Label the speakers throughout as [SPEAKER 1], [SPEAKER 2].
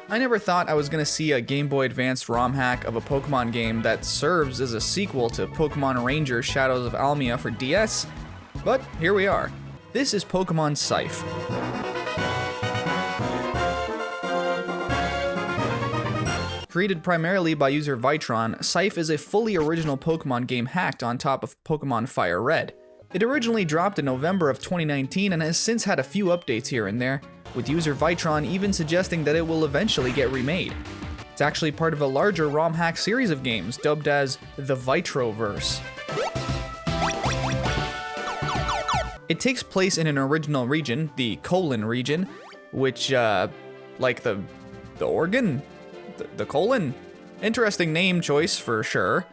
[SPEAKER 1] I never thought I was going to see a Game Boy Advance ROM hack of a Pokemon game that serves as a sequel to Pokemon Ranger Shadows of Almia for DS, but here we are. This is Pokemon Scythe. Created primarily by user Vytron, Saiph is a fully original Pokemon game hacked on top of Pokemon FireRed. It originally dropped in November of 2019 and has since had a few updates here and there, with user Vytron even suggesting that it will eventually get remade. It's actually part of a larger ROM hack series of games dubbed as the Vytroverse. It takes place in an original region, the Colen region, which, like the organ? The Colen? Interesting name choice for sure.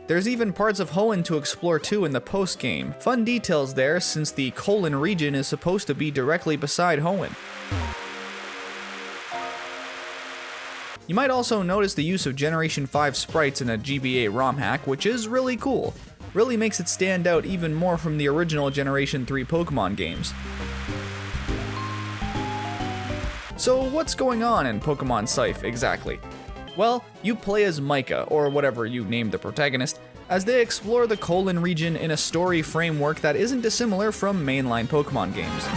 [SPEAKER 1] There's even parts of Hoenn to explore too in the post-game. Fun details there since the Colen region is supposed to be directly beside Hoenn. You might also notice the use of Generation 5 sprites in a GBA ROM hack, which is really cool. Really makes it stand out even more from the original Generation 3 Pokemon games. So what's going on in Pokemon Scythe exactly? Well, you play as Micah, or whatever you name the protagonist, as they explore the Colen region in a story framework that isn't dissimilar from mainline Pokemon games.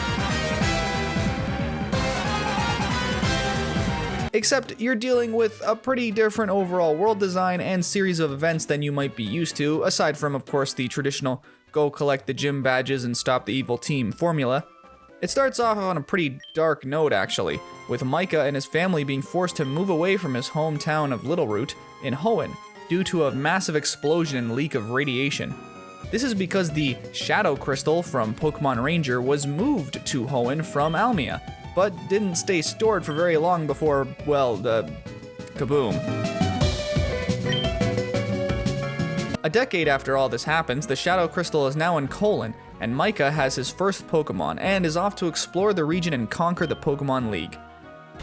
[SPEAKER 1] Except you're dealing with a pretty different overall world design and series of events than you might be used to, aside from, of course, the traditional go collect the gym badges and stop the evil team formula. It starts off on a pretty dark note, actually, with Micah and his family being forced to move away from his hometown of Littleroot in Hoenn due to a massive explosion and leak of radiation. This is because the Shadow Crystal from Pokemon Ranger was moved to Hoenn from Almia, but didn't stay stored for very long before, well, kaboom. A decade after all this happens, the Shadow Crystal is now in Colen, and Micah has his first Pokemon and is off to explore the region and conquer the Pokemon League.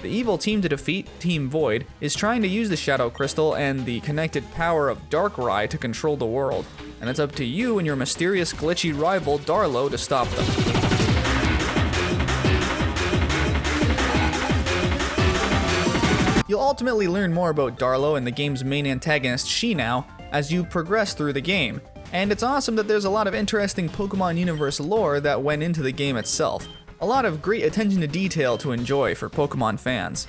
[SPEAKER 1] The evil team to defeat, Team Void, is trying to use the Shadow Crystal and the connected power of Darkrai to control the world, and it's up to you and your mysterious glitchy rival Darlo to stop them. You'll ultimately learn more about Darlo and the game's main antagonist Shinao as you progress through the game, and it's awesome that there's a lot of interesting Pokemon universe lore that went into the game itself. A lot of great attention to detail to enjoy for Pokemon fans.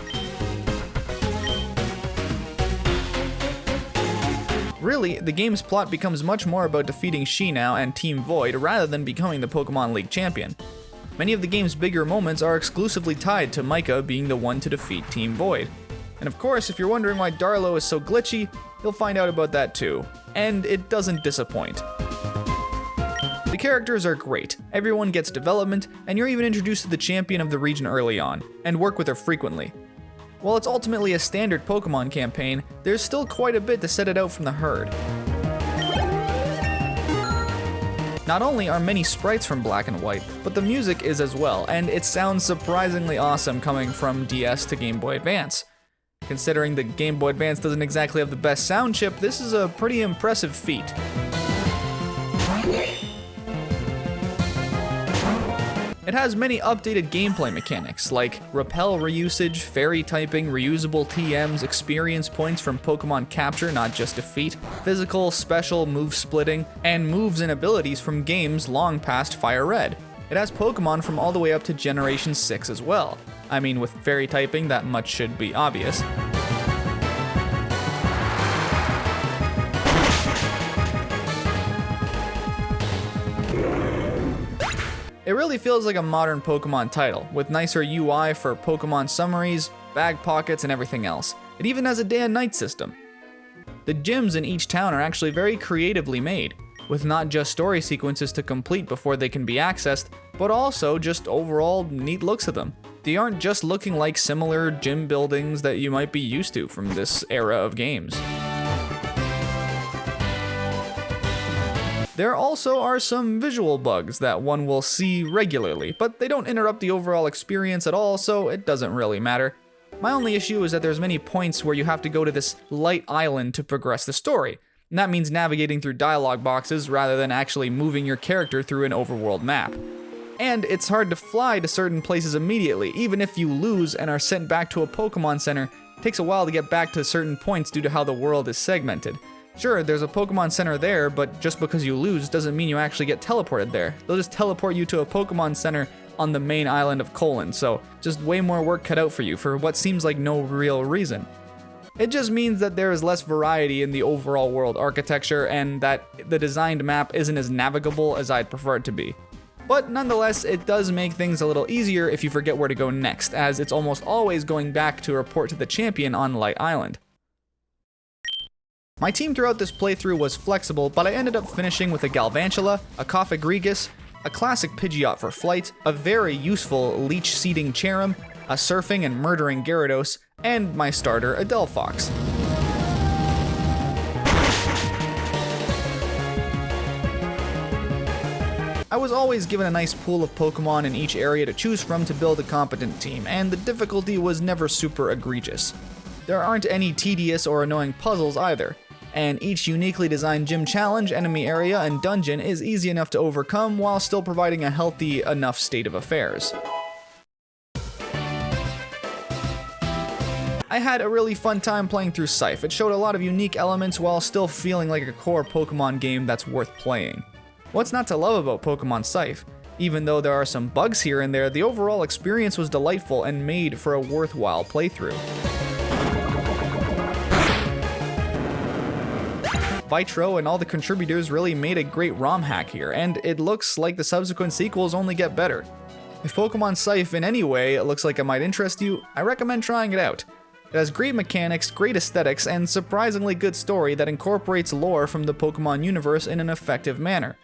[SPEAKER 1] Really, the game's plot becomes much more about defeating Shinao and Team Void rather than becoming the Pokemon League champion. Many of the game's bigger moments are exclusively tied to Micah being the one to defeat Team Void. And of course, if you're wondering why Darlo is so glitchy, you'll find out about that too. And it doesn't disappoint. The characters are great, everyone gets development, and you're even introduced to the champion of the region early on, and work with her frequently. While it's ultimately a standard Pokemon campaign, there's still quite a bit to set it out from the herd. Not only are many sprites from Black and White, but the music is as well, and it sounds surprisingly awesome coming from DS to Game Boy Advance. Considering the Game Boy Advance doesn't exactly have the best sound chip, this is a pretty impressive feat. It has many updated gameplay mechanics, like repel reusage, fairy typing, reusable TMs, experience points from Pokemon capture, not just defeat, physical, special, move splitting, and moves and abilities from games long past FireRed. It has Pokemon from all the way up to Generation 6 as well. I mean, with fairy typing, that much should be obvious. It really feels like a modern Pokemon title, with nicer UI for Pokemon summaries, bag pockets, and everything else. It even has a day and night system. The gyms in each town are actually very creatively made, with not just story sequences to complete before they can be accessed, but also just overall neat looks of them. They aren't just looking like similar gym buildings that you might be used to from this era of games. There also are some visual bugs that one will see regularly, but they don't interrupt the overall experience at all, so it doesn't really matter. My only issue is that there's many points where you have to go to this light island to progress the story, and that means navigating through dialogue boxes rather than actually moving your character through an overworld map. And it's hard to fly to certain places immediately. Even if you lose and are sent back to a Pokemon Center, it takes a while to get back to certain points due to how the world is segmented. Sure, there's a Pokemon Center there, but just because you lose doesn't mean you actually get teleported there. They'll just teleport you to a Pokemon Center on the main island of Colen, so just way more work cut out for you for what seems like no real reason. It just means that there is less variety in the overall world architecture and that the designed map isn't as navigable as I'd prefer it to be. But nonetheless, it does make things a little easier if you forget where to go next, as it's almost always going back to report to the champion on Light Island. My team throughout this playthrough was flexible, but I ended up finishing with a Galvantula, a Coffagrigus, a classic Pidgeot for flight, a very useful leech-seeding Cherim, a surfing and murdering Gyarados, and my starter, a Delphox. I was always given a nice pool of Pokemon in each area to choose from to build a competent team, and the difficulty was never super egregious. There aren't any tedious or annoying puzzles either, and each uniquely designed gym challenge, enemy area, and dungeon is easy enough to overcome while still providing a healthy enough state of affairs. I had a really fun time playing through Scythe. It showed a lot of unique elements while still feeling like a core Pokemon game that's worth playing. What's not to love about Pokemon Scythe? Even though there are some bugs here and there, the overall experience was delightful and made for a worthwhile playthrough. Vytron and all the contributors really made a great ROM hack here, and it looks like the subsequent sequels only get better. If Pokemon Scythe in any way looks like it might interest you, I recommend trying it out. It has great mechanics, great aesthetics, and surprisingly good story that incorporates lore from the Pokemon universe in an effective manner.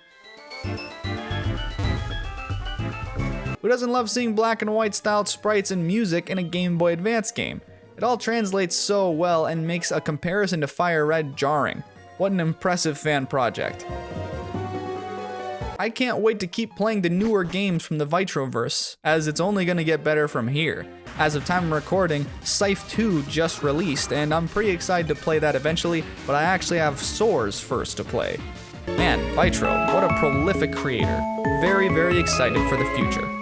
[SPEAKER 1] Who doesn't love seeing black and white styled sprites and music in a Game Boy Advance game? It all translates so well and makes a comparison to FireRed jarring. What an impressive fan project. I can't wait to keep playing the newer games from the Vytroverse, as it's only going to get better from here. As of time of recording, Scythe 2 just released, and I'm pretty excited to play that eventually, but I actually have Soars first to play. Man, Vytro, what a prolific creator. Very, very excited for the future.